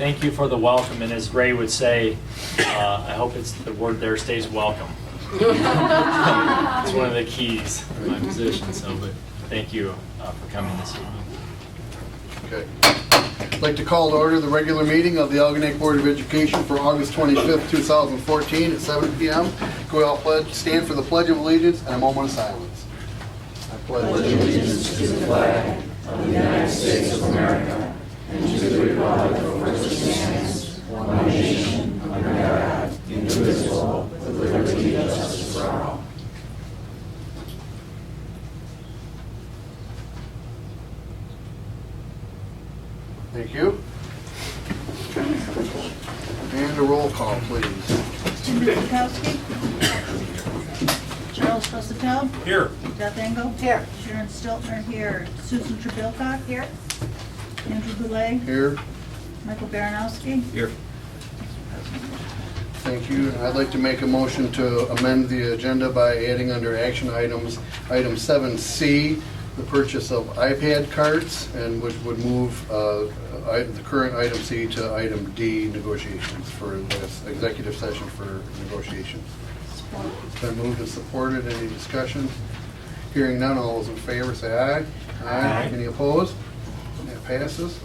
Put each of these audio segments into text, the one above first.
Thank you for the welcome, and as Ray would say, I hope it's the word there stays welcome. It's one of the keys in my position, so but thank you for coming this evening. Okay. I'd like to call to order the regular meeting of the Algonac Board of Education for August 25th, 2014 at 7 p.m. Go out, pledge, stand for the Pledge of Allegiance and a moment of silence. I pledge allegiance to the flag of the United States of America and to the republic for which it stands, one nation, under God, indivisible, with liberty and justice for all. Thank you. And a roll call, please. Tim Bukowski. Charles Rosenfeld. Here. Beth Engel. Here. Sharon Stiltner here. Susan Trebilcock. Here. Andrew Boulay. Here. Michael Baranowski. Here. Thank you. I'd like to make a motion to amend the agenda by adding under action items, item 7C, the purchase of iPad cards, and which would move the current item C to item D, negotiations for this executive session for negotiations. It's been moved and supported. Any discussion? Hearing none, all those in favor say aye. Aye. Any opposed? That passes.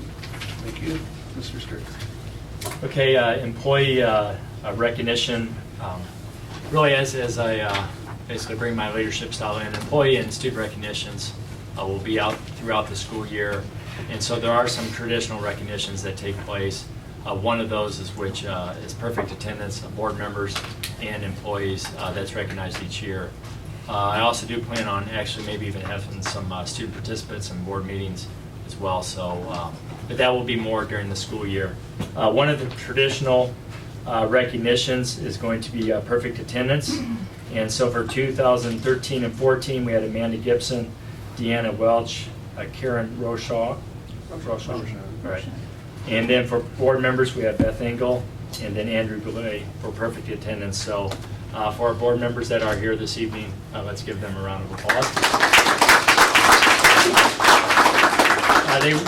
Thank you. Mr. Strickland. Okay, employee recognition. Really, as I basically bring my leadership style in, employee and student recognitions will be out throughout the school year. And so there are some traditional recognitions that take place. One of those is which is perfect attendance of board members and employees that's recognized each year. I also do plan on actually maybe even having some student participants in board meetings as well. So, but that will be more during the school year. One of the traditional recognitions is going to be perfect attendance. And so for 2013 and 14, we had Amanda Gibson, Deanna Welch, Karen Roshaw. Right. And then for board members, we have Beth Engel and then Andrew Boulay for perfect attendance. So for our board members that are here this evening, let's give them a round of applause.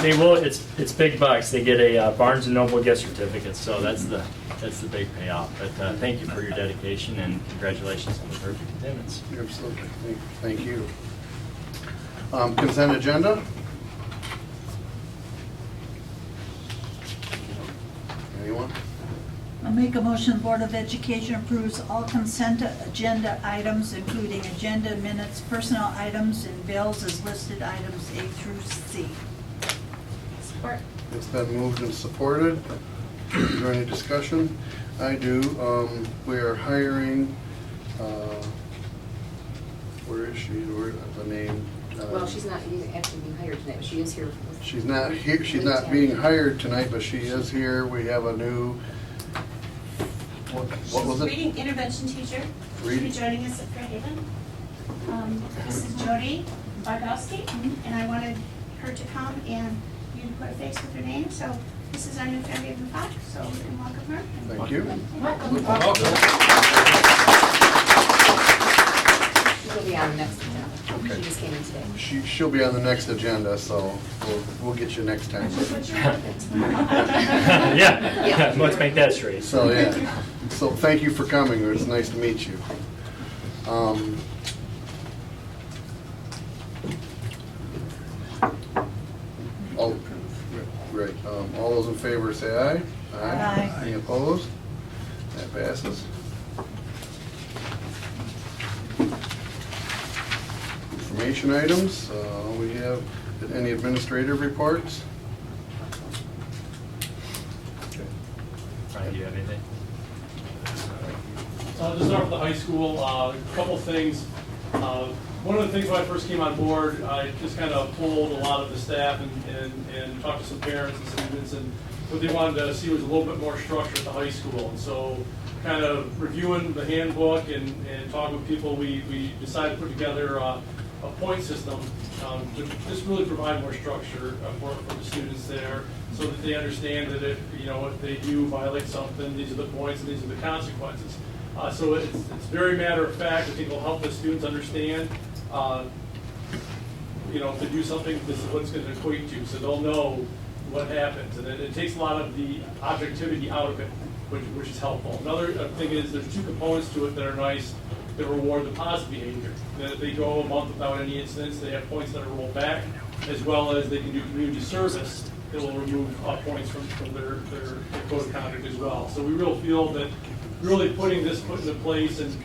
They will. It's big bucks. They get a Barnes & Noble gift certificate. So that's the big payoff. But thank you for your dedication and congratulations on the perfect attendance. Absolutely. Thank you. Consent agenda. Anyone? I'll make a motion, the Board of Education approves all consent agenda items, including agenda minutes, personnel items, and bills as listed items A through C. Support. It's been moved and supported. Is there any discussion? I do. We are hiring, where is she? Where the name? Well, she's not actually being hired tonight, but she is here. She's not here. She's not being hired tonight, but she is here. We have a new. What was it? Reading intervention teacher. She'll be joining us at Fairhaven. This is Jody Bardowski, and I wanted her to come and you to put a face with her name. So this is our new Fairhaven Fox, so we can welcome her. Thank you. She'll be on the next agenda. Okay. She just came in today. She'll be on the next agenda, so we'll get you next time. Yeah, let's make that straight. So yeah, so thank you for coming. It was nice to meet you. All those in favor say aye. Aye. Any opposed? That passes. Information items. We have any administrative reports? Ryan, do you have anything? To start with the high school, a couple things. One of the things when I first came on board, I just kind of polled a lot of the staff and talked to some parents and students, and what they wanted to see was a little bit more structure at the high school. And so kind of reviewing the handbook and talking with people, we decided to put together a point system to just really provide more structure for the students there, so that they understand that if they do violate something, these are the points and these are the consequences. So it's very matter of fact. I think it'll help the students understand, if they do something, this is what it's going to equate to. So they'll know what happens, and it takes a lot of the objectivity out of it, which is helpful. Another thing is there's two components to it that are nice that reward the positive behavior. That if they go a month without any incidents, they have points that are rolled back, as well as they can do community service that will remove points from their code of conduct as well. So we really feel that really putting this into place and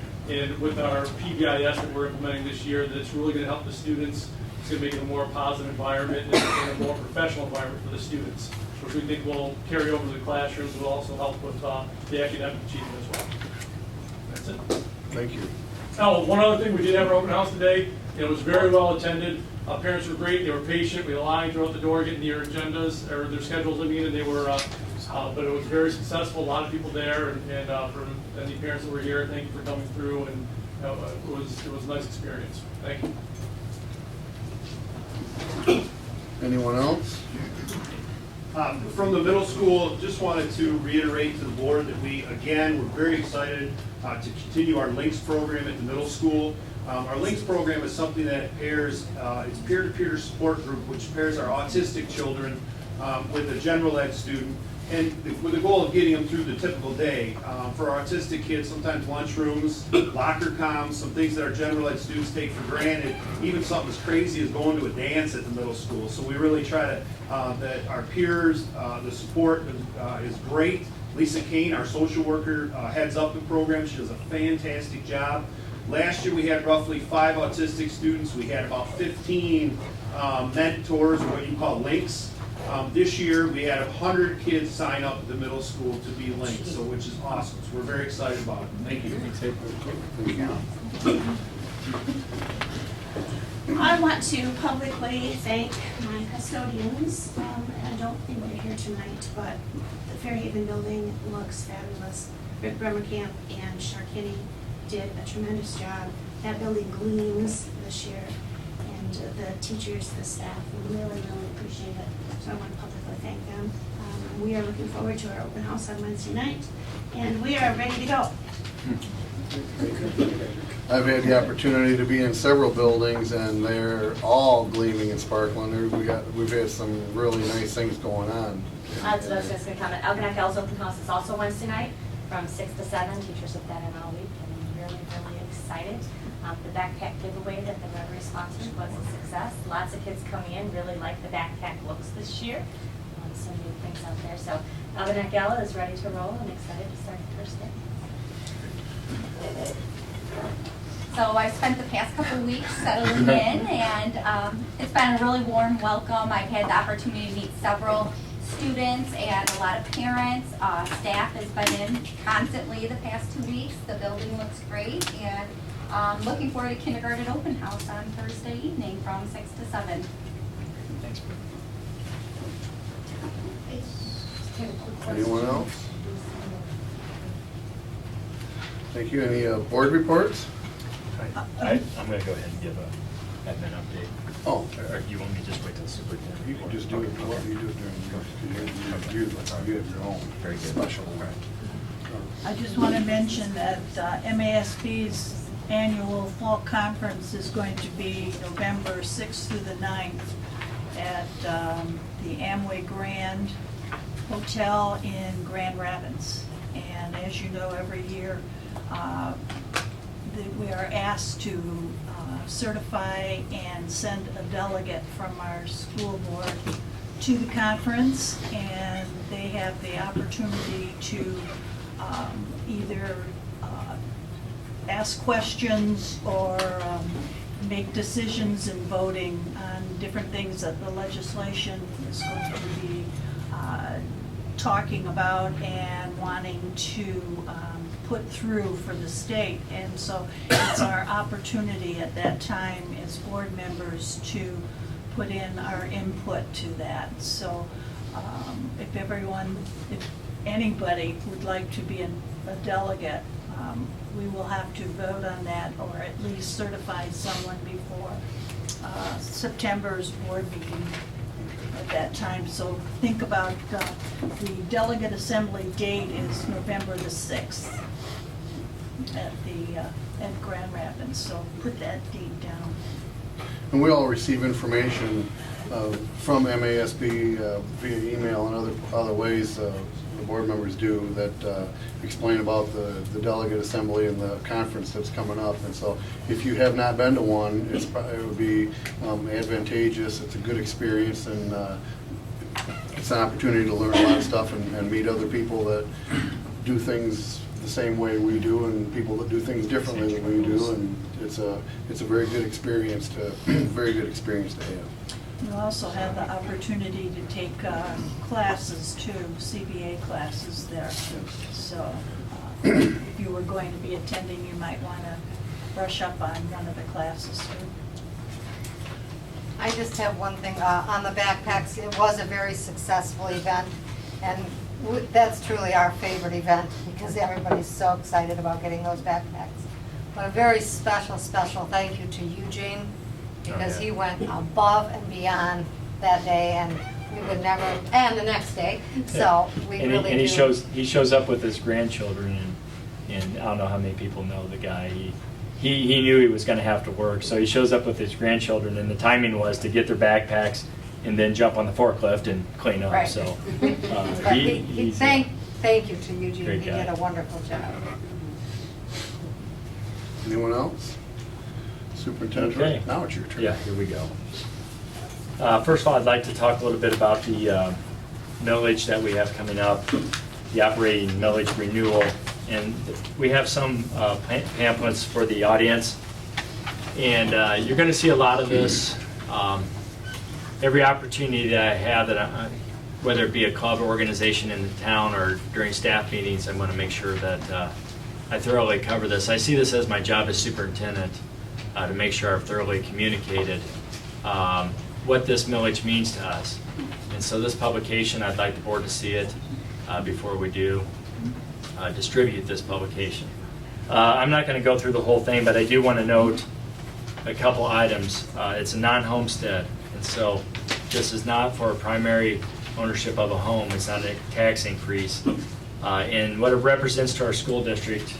with our PBIS that we're implementing this year, that it's really going to help the students. It's going to make it a more positive environment and a more professional environment for the students, which we think will carry over to the classrooms, will also help with the academic achievement as well. That's it. Thank you. Oh, one other thing, we did have our open house today. It was very well attended. Parents were great. They were patient. We had a line throughout the door getting their agendas or their schedules. I mean, and they were, but it was very successful. A lot of people there, and for any parents that were here, thank you for coming through. And it was a nice experience. Thank you. Anyone else? From the middle school, just wanted to reiterate to the board that we're very excited to continue our Links program at the middle school. Our Links program is something that pairs, it's peer-to-peer support group, which pairs our autistic children with a general ed student, and with the goal of getting them through the typical day. For our autistic kids, sometimes lunchrooms, locker comms, some things that our general ed students take for granted, even something as crazy as going to a dance at the middle school. So we really try to, that our peers, the support is great. Lisa Kane, our social worker, heads up the program. She does a fantastic job. Last year we had roughly 5 autistic students. We had about 15 mentors, or what you call links. This year we had 100 kids sign up at the middle school to be linked, so which is awesome. So we're very excited about it. Thank you. I want to publicly thank my custodians. I don't think they're here tonight, but the Fairhaven building looks fabulous. Rick Bremerkamp and Sharkini did a tremendous job. That building gleams this year, and the teachers, the staff, really, really appreciate it. So I want to publicly thank them. We are looking forward to our open house on Wednesday night, and we are ready to go. I've had the opportunity to be in several buildings, and they're all gleaming and sparkling. We've had some really nice things going on. That's what I was just going to comment. Algonac BOE's open house is also Wednesday night from 6 to 7. Teachers have been in all week and really, really excited. The backpack giveaway that the Rotary sponsored was a success. Lots of kids coming in really like the backpack looks this year. Some new things out there. So Algonac Gala is ready to roll and excited to start the first day. So I've spent the past couple of weeks settling in, and it's been a really warm welcome. I've had the opportunity to meet several students and a lot of parents. Staff has been in constantly the past 2 weeks. The building looks great, and looking forward to kindergarten open house on Thursday evening from 6 to 7. Thanks. Anyone else? Thank you. Any board reports? I'm going to go ahead and give a admin update. Oh. Or you want me to just wait till the superintendent? You can just do it, what you do it during, you have your own Very good. special. I just want to mention that MASB's annual fall conference is going to be November 6th through the 9th at the Amway Grand Hotel in Grand Rapids. And as you know, every year we are asked to certify and send a delegate from our school board to the conference, and they have the opportunity to either ask questions or make decisions in voting on different things that the legislation is going to be talking about and wanting to put through for the state. And so it's our opportunity at that time as board members to put in our input to that. So if anybody would like to be a delegate, we will have to vote on that, or at least certify someone before September's board meeting at that time. So think about the delegate assembly date is November the 6th at Grand Rapids. So put that date down. And we all receive information from MASB via email and other ways the board members do that explain about the delegate assembly and the conference that's coming up. And so if you have not been to one, it would be advantageous. It's a good experience, and it's an opportunity to learn a lot of stuff and meet other people that do things the same way we do, and people that do things differently than we do. And it's a very good experience to have. You also have the opportunity to take classes too, CBA classes there. So if you were going to be attending, you might want to brush up on one of the classes too. I just have one thing on the backpacks. It was a very successful event, and that's truly our favorite event because everybody's so excited about getting those backpacks. But a very special thank you to Eugene, because he went above and beyond that day, and we would never, and the next day. So we and really he do. he shows up with his grandchildren, and I don't know how many people know the guy. He knew he was going to have to work, so he shows up with his grandchildren, and the timing was to get their backpacks and then jump on the forklift and clean up. Right. So But thank you to Eugene. Great He guy. did a wonderful job. Anyone else? Superintendent? Okay. Now it's your turn. Yeah, here we go. First of all, I'd like to talk a little bit about the millage that we have coming up, the operating millage renewal. And we have some pamphlets for the audience. And you're going to see a lot of this. Every opportunity that I have, whether it be a club or organization in the town or during staff meetings, I want to make sure that I thoroughly cover this. I see this as my job as superintendent, to make sure I've thoroughly communicated what this millage means to us. And so this publication, I'd like the board to see it before we do distribute this publication. I'm not going to go through the whole thing, but I do want to note a couple items. It's a non-homestead, and so this is not for a primary ownership of a home. It's not a tax increase. And what it represents to our school district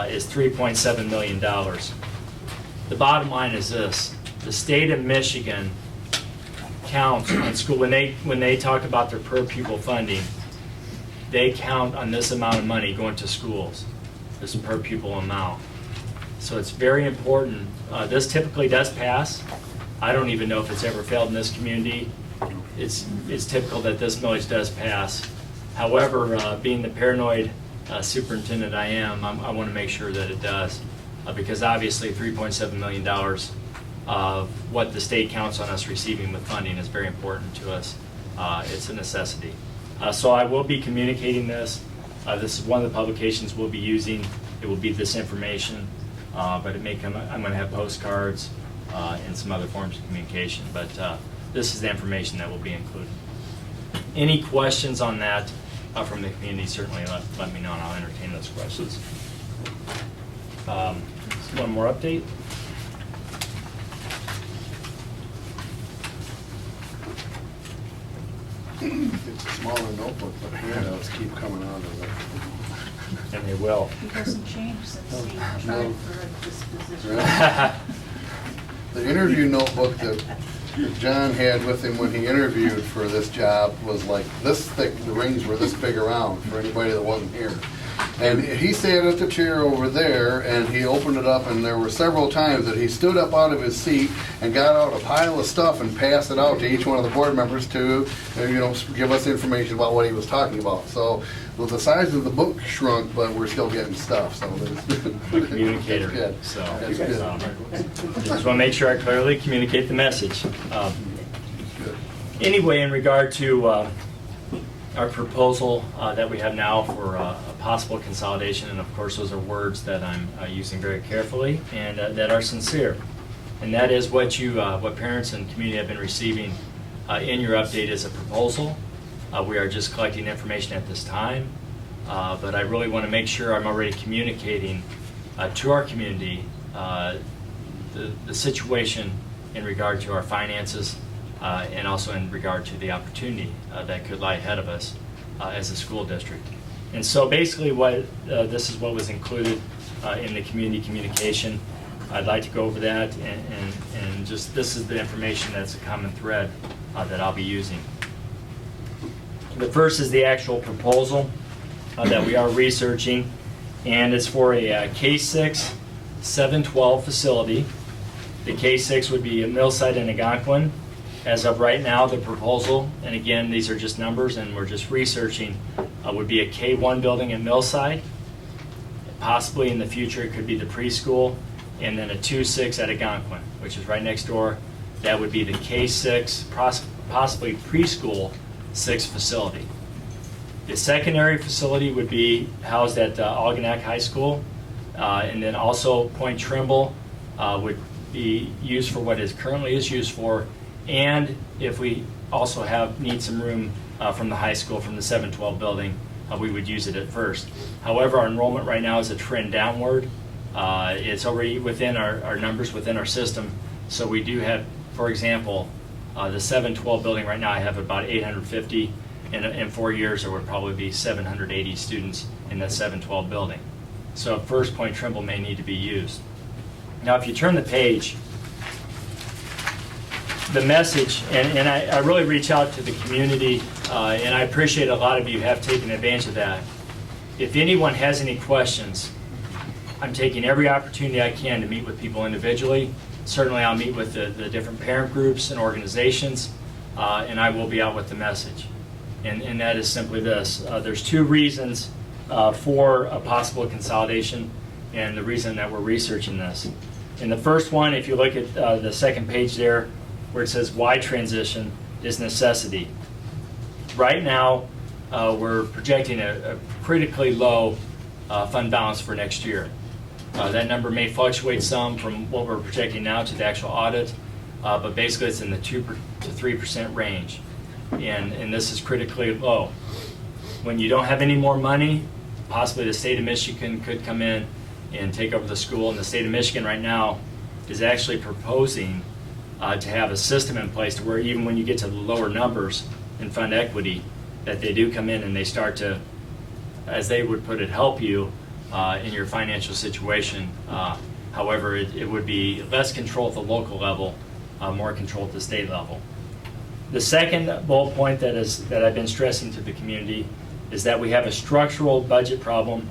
is $3.7 million. The bottom line is this: the state of Michigan counts on school when they talk about their per pupil funding. They count on this amount of money going to schools, this per pupil amount. So it's very important. This typically does pass. I don't even know if it's ever failed in this community. It's typical that this millage does pass. However, being the paranoid superintendent I am, I want to make sure that it does, because obviously $3.7 million of what the state counts on us receiving with funding is very important to us. It's a necessity. So I will be communicating this. This is one of the publications we'll be using. It will be this information, but it may come. I'm going to have postcards and some other forms of communication. But this is the information that will be included. Any questions on that from the community? Certainly let me know, and I'll entertain those questions. One more update. It's a smaller notebook, but handouts keep coming out of it. And they will. He hasn't changed since he tried for this position. The interview notebook that John had with him when he interviewed for this job was like this thick. The rings were this big around for anybody that wasn't here. And he sat at the chair over there, and he opened it up, and there were several times that he stood up out of his seat and got out a pile of stuff and passed it out to each one of the board members to, give us information about what he was talking about. So, well, the size of the book shrunk, but we're still getting stuff. So, A communicator. That's good. So That's good. just want to make sure I clearly communicate the message. Anyway, in regard to our proposal that we have now for a possible consolidation, and of course those are words that I'm using very carefully and that are sincere, and that is what parents and community have been receiving in your update is a proposal. We are just collecting information at this time, but I really want to make sure I'm already communicating to our community the situation in regard to our finances and also in regard to the opportunity that could lie ahead of us as a school district. And so basically this is what was included in the community communication. I'd like to go over that and just this is the information that's a common thread that I'll be using. The first is the actual proposal that we are researching, and it's for a K-6 712 facility. The K-6 would be a mill site in Algonquin. As of right now, the proposal, and again, these are just numbers and we're just researching, would be a K-1 building at Millside. Possibly in the future, it could be the preschool, and then a 2-6 at Algonquin, which is right next door. That would be the K-6, possibly preschool 6 facility. The secondary facility would be housed at Algonac High School, and then also Point Trimble would be used for what it currently is used for, and if we also need some room from the high school, from the 712 building, we would use it at first. However, our enrollment right now is a trend downward. It's already within our numbers, within our system. So we do have, for example, the 712 building right now, I have about 850. In 4 years, there would probably be 780 students in that 712 building. So at first, Point Trimble may need to be used. Now, if you turn the page, the message, and I really reach out to the community, and I appreciate a lot of you have taken advantage of that. If anyone has any questions, I'm taking every opportunity I can to meet with people individually. Certainly I'll meet with the different parent groups and organizations, and I will be out with the message. And that is simply this. There's 2 reasons for a possible consolidation, and the reason that we're researching this. And the first one, if you look at the second page there, where it says why transition is necessity. Right now, we're projecting a critically low fund balance for next year. That number may fluctuate some from what we're projecting now to the actual audit, but basically it's in the 2 to 3% range. And this is critically low. When you don't have any more money, possibly the state of Michigan could come in and take over the school, and the state of Michigan right now is actually proposing to have a system in place to where even when you get to the lower numbers in fund equity, that they do come in and they start to, as they would put it, help you in your financial situation. However, it would be less control at the local level, more control at the state level. The second bullet point that I've been stressing to the community is that we have a structural budget problem.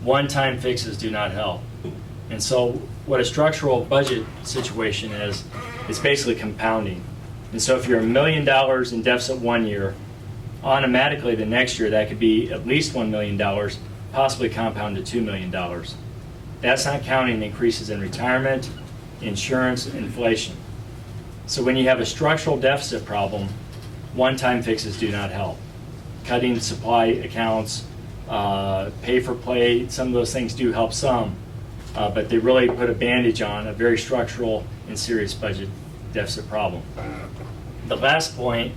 One-time fixes do not help. And so what a structural budget situation is, it's basically compounding. And so if you're $1 million in deficit one year, automatically the next year that could be at least $1 million, possibly compound to $2 million. That's not counting increases in retirement, insurance, inflation. So when you have a structural deficit problem, one-time fixes do not help. Cutting supply accounts, pay for play, some of those things do help some, but they really put a bandage on a very structural and serious budget deficit problem. The last point,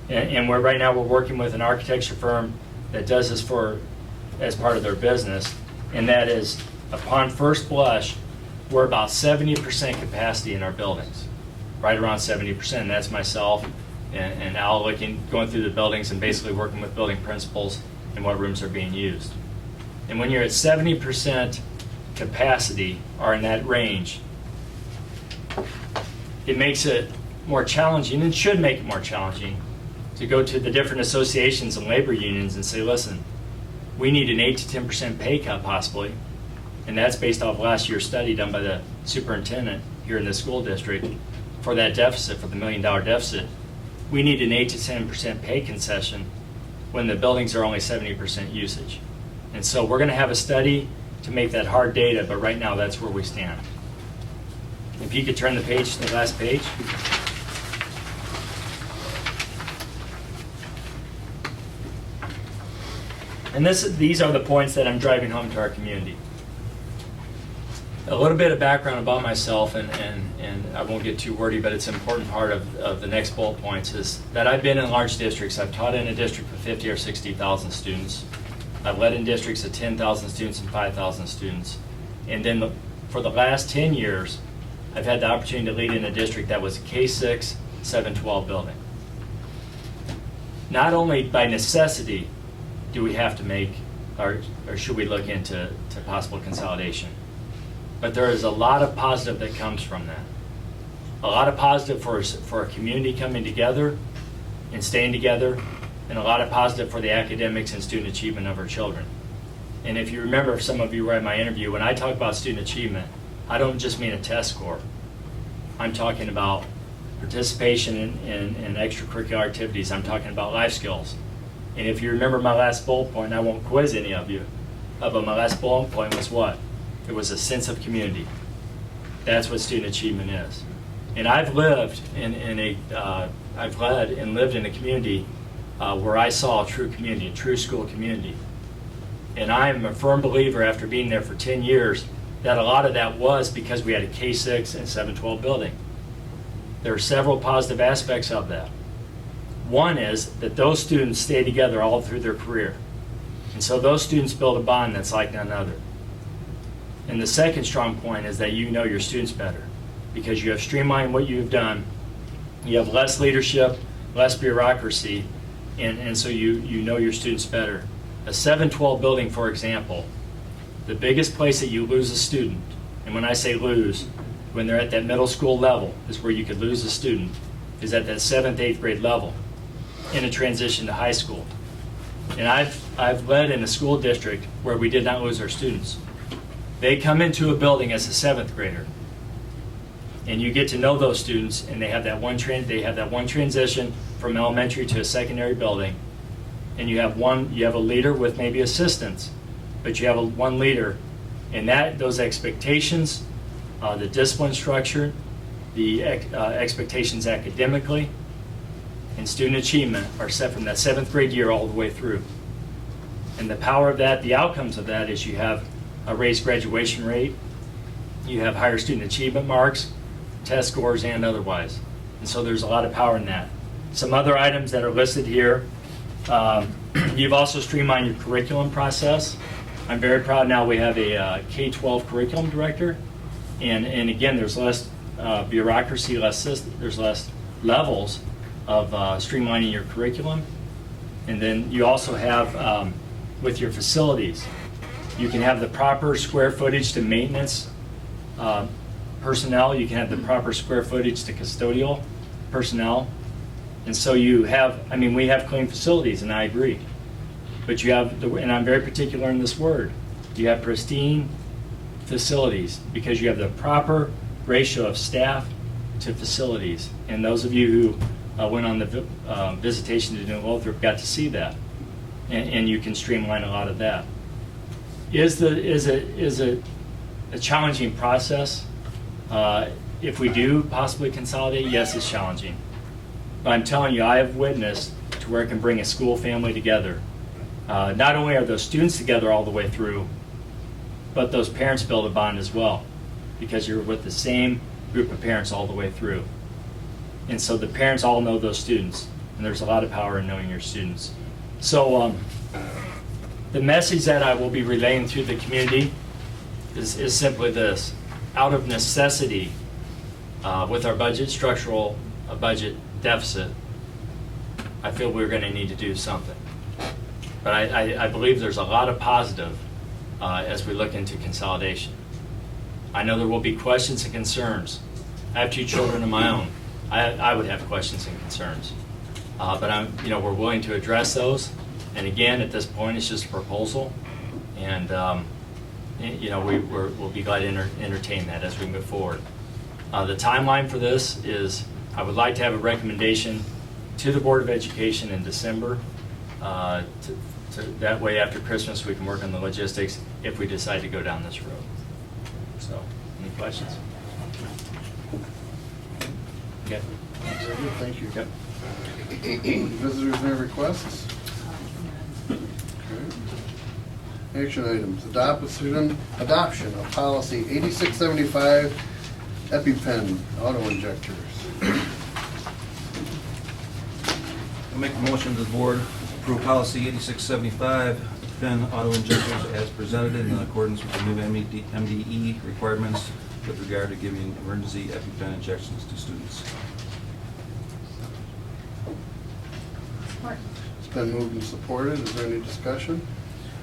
and right now we're working with an architecture firm that does this as part of their business, and that is, upon first blush, we're about 70% capacity in our buildings, right around 70%. And that's myself and Al going through the buildings and basically working with building principals and what rooms are being used. And when you're at 70% capacity, or in that range, it makes it more challenging, and should make it more challenging, to go to the different associations and labor unions and say, listen, we need an 8 to 10% pay cut possibly, and that's based off last year's study done by the superintendent here in the school district for that deficit, for the $1 million deficit. We need an 8 to 10% pay concession when the buildings are only 70% usage. And so we're going to have a study to make that hard data, but right now that's where we stand. If you could turn the page to the last page. And these are the points that I'm driving home to our community. A little bit of background about myself, and I won't get too wordy, but it's an important part of the next bullet points, is that I've been in large districts. I've taught in a district with 50 or 60,000 students. I've led in districts of 10,000 students and 5,000 students. And then for the last 10 years, I've had the opportunity to lead in a district that was a K-6, 712 building. Not only by necessity do we have to make, or should we look into possible consolidation, but there is a lot of positive that comes from that. A lot of positive for a community coming together and staying together, and a lot of positive for the academics and student achievement of our children. And if you remember, if some of you were at my interview, when I talk about student achievement, I don't just mean a test score. I'm talking about participation in extracurricular activities. I'm talking about life skills. And if you remember my last bullet point, I won't quiz any of you, but my last bullet point was what? It was a sense of community. That's what student achievement is. And I've lived I've led and lived in a community where I saw a true community, a true school community. And I am a firm believer, after being there for 10 years, that a lot of that was because we had a K-6 and 712 building. There are several positive aspects of that. One is that those students stay together all through their career. And so those students build a bond that's like none other. And the second strong point is that you know your students better, because you have streamlined what you've done. You have less leadership, less bureaucracy, and so you know your students better. A 712 building, for example, the biggest place that you lose a student, and when I say lose, when they're at that middle school level is where you could lose a student, is at that 7th, 8th grade level in a transition to high school. And I've led in a school district where we did not lose our students. They come into a building as a 7th grader, and you get to know those students, and they have that one transition from elementary to a secondary building, and you have a leader with maybe assistants, but you have one leader, and those expectations, the discipline structure, the expectations academically, and student achievement are set from that 7th grade year all the way through. And the power of that, the outcomes of that, is you have a raised graduation rate, you have higher student achievement marks, test scores, and otherwise. And so there's a lot of power in that. Some other items that are listed here, you've also streamlined your curriculum process. I'm very proud now we have a K-12 curriculum director, and again, there's less bureaucracy, there's less levels of streamlining your curriculum. And then you also have, with your facilities, you can have the proper square footage to maintenance personnel, you can have the proper square footage to custodial personnel. And so you have, we have clean facilities, and I agree. But you have, and I'm very particular in this word, you have pristine facilities because you have the proper ratio of staff to facilities. And those of you who went on the visitation to New Lothrop got to see that. And you can streamline a lot of that. Is it a challenging process? If we do possibly consolidate, yes, it's challenging. But I'm telling you, I have witnessed to where it can bring a school family together. Not only are those students together all the way through, but those parents build a bond as well, because you're with the same group of parents all the way through. And so the parents all know those students, and there's a lot of power in knowing your students. So the message that I will be relaying to the community is simply this. Out of necessity, with our structural budget deficit, I feel we're going to need to do something. But I believe there's a lot of positive as we look into consolidation. I know there will be questions and concerns. I have 2 children of my own. I would have questions and concerns. But we're willing to address those. And again, at this point, it's just a proposal. And we'll be glad to entertain that as we move forward. The timeline for this is I would like to have a recommendation to the Board of Education in December. That way, after Christmas, we can work on the logistics if we decide to go down this road. So, any questions? Okay. Very good, thank you. Yep. Visitors and requests? Okay. Action items, adoption of policy 8675, EpiPen auto injectors. I make a motion that the board approve policy 8675, pen auto injectors as presented in accordance with the new MDE requirements with regard to giving emergency EpiPen injections to students. Support. It's been moved and supported. Is there any discussion?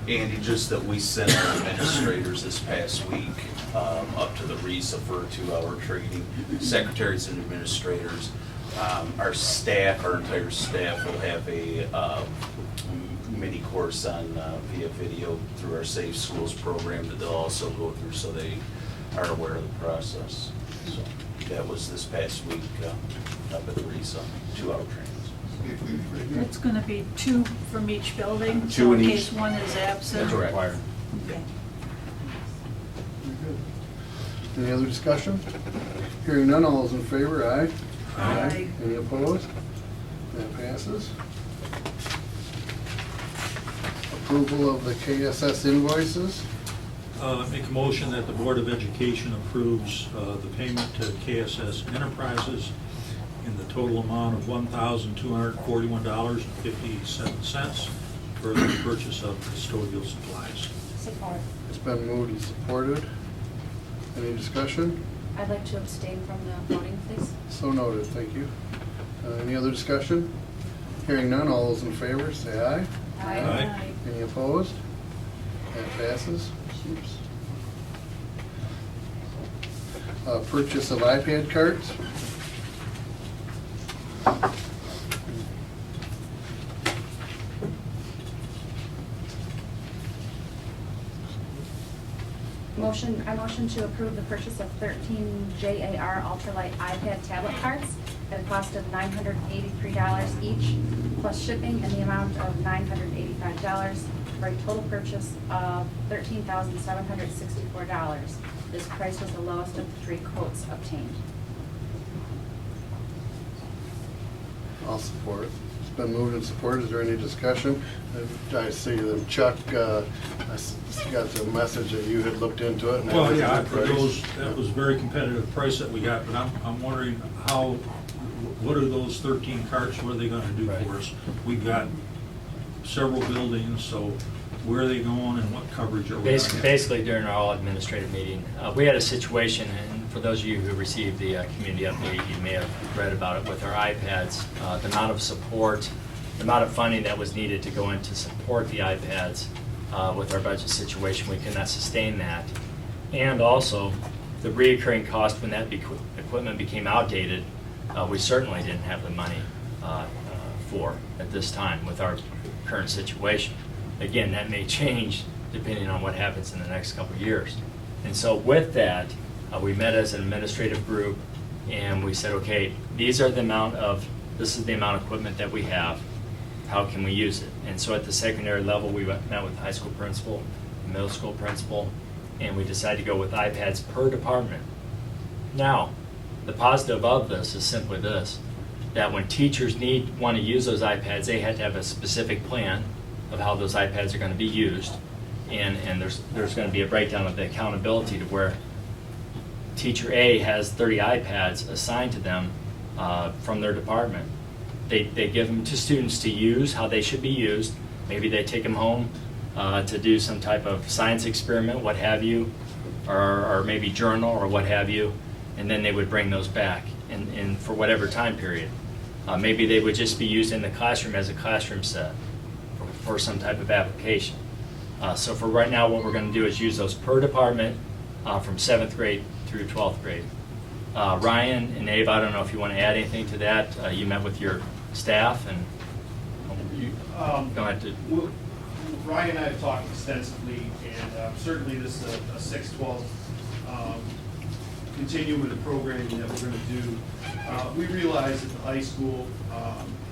Andy, just that we sent our administrators this past week up to the RESA for a 2-hour training, secretaries and administrators. Our staff, our entire staff will have a mini course on via video through our Safe Schools program that they'll also go through, so they are aware of the process. So that was this past week up at the RESA, 2-hour trainings. It's gonna be 2 from each building, Two so in in case each. one is absent. Correct. Okay. Any other discussion? Hearing none, all those in favor, aye? Aye. Any opposed? That passes. Approval of the KSS invoices. Make a motion that the Board of Education approves the payment to KSS Enterprises in the total amount of $1,241.57 for the purchase of custodial supplies. Support. It's been moved and supported. Any discussion? I'd like to abstain from the voting, please. So noted, thank you. Any other discussion? Hearing none, all those in favor, say aye. Aye. Any opposed? That passes. Oops. Purchase of iPad cards. I motion to approve the purchase of 13 JAR Ultralight iPad tablet cards at a cost of $983 each, plus shipping in the amount of $985, for a total purchase of $13,764. This price was the lowest of the 3 quotes obtained. I'll support it. It's been moved and supported. Is there any discussion? I see that Chuck, I got the message that you had looked into it. And that Well, was a yeah, good price. that was a very competitive price that we got, but I'm wondering what are those 13 carts, what are they gonna do for us? We've got several buildings, so where are they going and what coverage are we gonna get? Basically, during our all administrative meeting, we had a situation, and for those of you who received the community update, you may have read about it with our iPads. The amount of support, the amount of funding that was needed to go in to support the iPads with our budget situation, we could not sustain that. And also, the reoccurring cost when that equipment became outdated, we certainly didn't have the money for at this time with our current situation. Again, that may change depending on what happens in the next couple of years. And so with that, we met as an administrative group and we said, okay, this is the amount of equipment that we have. How can we use it? And so at the secondary level, we met with the high school principal, the middle school principal, and we decided to go with iPads per department. Now, the positive of this is simply this, that when teachers want to use those iPads, they have to have a specific plan of how those iPads are going to be used. And there's going to be a breakdown of the accountability to where teacher A has 30 iPads assigned to them from their department. They give them to students to use, how they should be used. Maybe they take them home to do some type of science experiment, what have you, or maybe journal or what have you, and then they would bring those back in for whatever time period. Maybe they would just be used in the classroom as a classroom set for some type of application. So for right now, what we're going to do is use those per department from 7th grade through 12th grade. Ryan and Abe, I don't know if you want to add anything to that. You met with your staff and go ahead to. Ryan and I have talked extensively, and certainly this is a 6-12 continuum of the programming that we're going to do. We realized at the high school,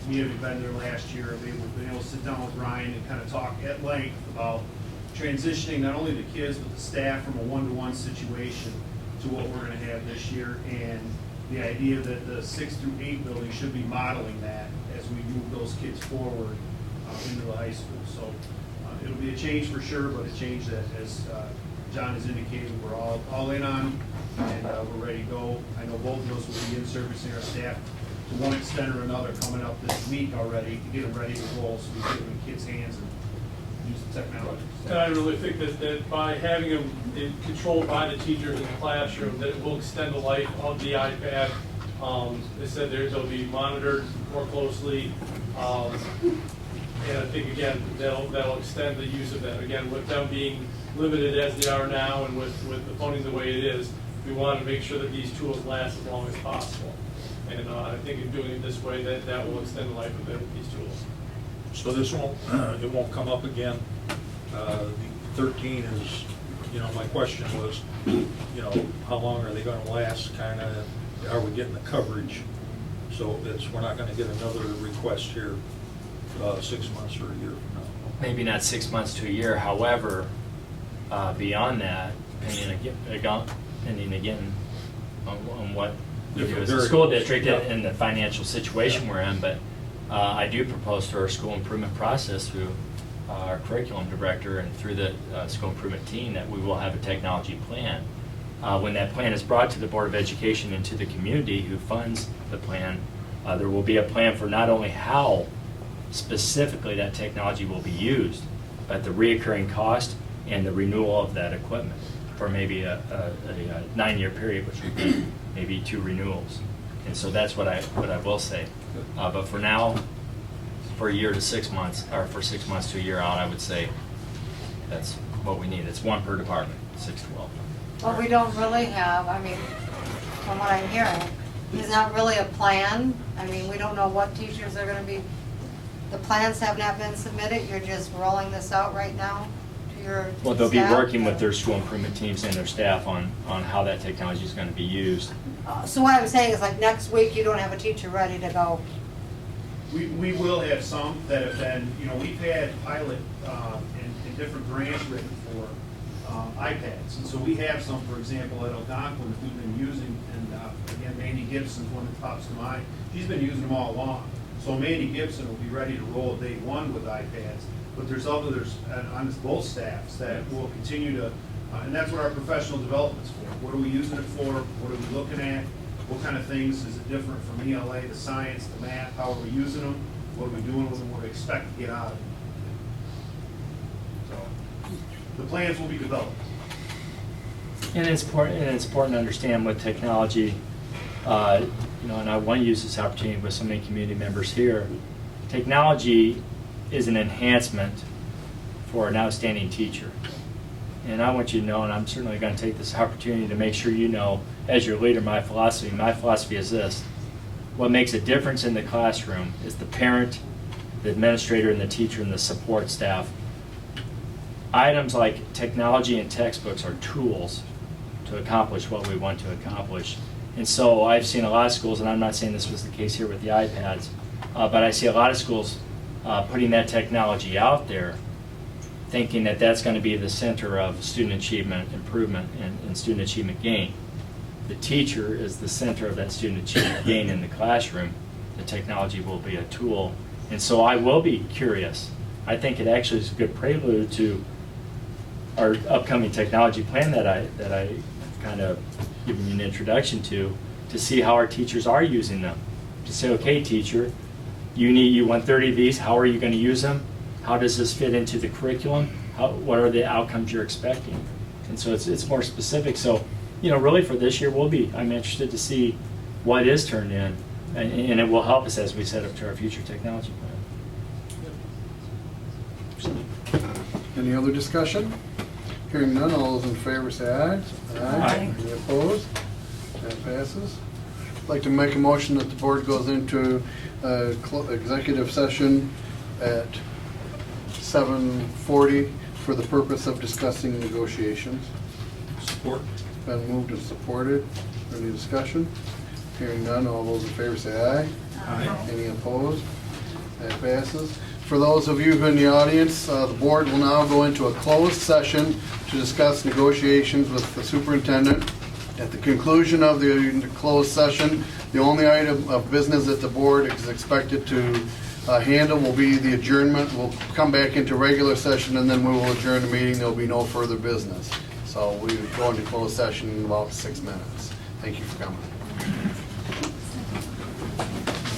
me having been there last year, we've been able to sit down with Ryan and kind of talk at length about transitioning not only the kids but the staff from a one-to-one situation to what we're going to have this year, and the idea that the 6 through 8 building should be modeling that as we move those kids forward into the high school. So it'll be a change for sure, but a change that, as John has indicated, we're all in on, and we're ready to go. I know both of us will be in servicing our staff to one extent or another coming up this week already to get them ready to roll, so we get them in kids' hands and use the technology. And I really think that by having them controlled by the teachers in the classroom, that it will extend the life of the iPad. They said they'll be monitored more closely. And I think, again, that'll extend the use of that. Again, with them being limited as they are now and with the funding the way it is, we want to make sure that these tools last as long as possible. And I think in doing it this way, that will extend the life of these tools. So this won't, it won't come up again. The 13 is, you know, my question was, you know, how long are they going to last, kind of, are we getting the coverage? So we're not going to get another request here 6 months or a year from now. Maybe not 6 months to a year, however, beyond that, depending again on what we do as a school district and the financial situation we're in, but I do propose through our school improvement process, through our curriculum director and through the school improvement team, that we will have a technology plan. When that plan is brought to the Board of Education and to the community who funds the plan, there will be a plan for not only how specifically that technology will be used, but the reoccurring cost and the renewal of that equipment for maybe a 9-year period, which would be maybe 2 renewals. And so that's what I will say. But for now, for a year to 6 months, or for 6 months to a year out, I would say that's what we need. It's 1 per department, 6 to 12. What we don't really have, I mean, from what I'm hearing, is not really a plan. I mean, we don't know what teachers are going to be, the plans have not been submitted, you're just rolling this out right now to your Well, they'll be staff? working with their school improvement teams and their staff on how that technology is going to be used. So what I'm saying is, like, next week, you don't have a teacher ready to go. We will have some that have been, you know, we've had pilot in different grants written for iPads. And so we have some, for example, at Algonac that we've been using, and again, Mandy Gibson's one that pops to mind. She's been using them all along. So Mandy Gibson will be ready to roll day 1 with iPads, but there's others on both staffs that will continue to, and that's what our professional development's for. What are we using it for? What are we looking at? What kind of things is it different from ELA, the science, the math? How are we using them? What are we doing with them? What do we expect to get out of them? So the plans will be developed. And it's important to understand with technology, you know, and I want to use this opportunity with so many community members here. Technology is an enhancement for an outstanding teacher. And I want you to know, and I'm certainly going to take this opportunity to make sure you know, as your leader, my philosophy is this: what makes a difference in the classroom is the parent, the administrator, and the teacher, and the support staff. Items like technology and textbooks are tools to accomplish what we want to accomplish. And so I've seen a lot of schools, and I'm not saying this was the case here with the iPads, but I see a lot of schools putting that technology out there, thinking that that's going to be the center of student achievement improvement and student achievement gain. The teacher is the center of that student achievement gain in the classroom. The technology will be a tool. And so I will be curious. I think it actually is a good prelude to our upcoming technology plan that I kind of given you an introduction to see how our teachers are using them. To say, okay, teacher, you want 30 of these, how are you going to use them? How does this fit into the curriculum? What are the outcomes you're expecting? And so it's more specific. So, you know, really for this year, I'm interested to see what is turned in, and it will help us as we set up to our future technology plan. Any other discussion? Hearing none, all those in favor say aye. Aye. Any opposed? That passes. I'd like to make a motion that the board goes into executive session at 7:40 for the purpose of discussing negotiations. Support. Been moved and supported. Any discussion? Hearing none, all those in favor say aye. Aye. Any opposed? That passes. For those of you who are in the audience, the board will now go into a closed session to discuss negotiations with the superintendent. At the conclusion of the closed session, the only item of business that the board is expected to handle will be the adjournment. We'll come back into regular session, and then we will adjourn the meeting. There will be no further business. So we go into closed session in about 6 minutes. Thank you for coming.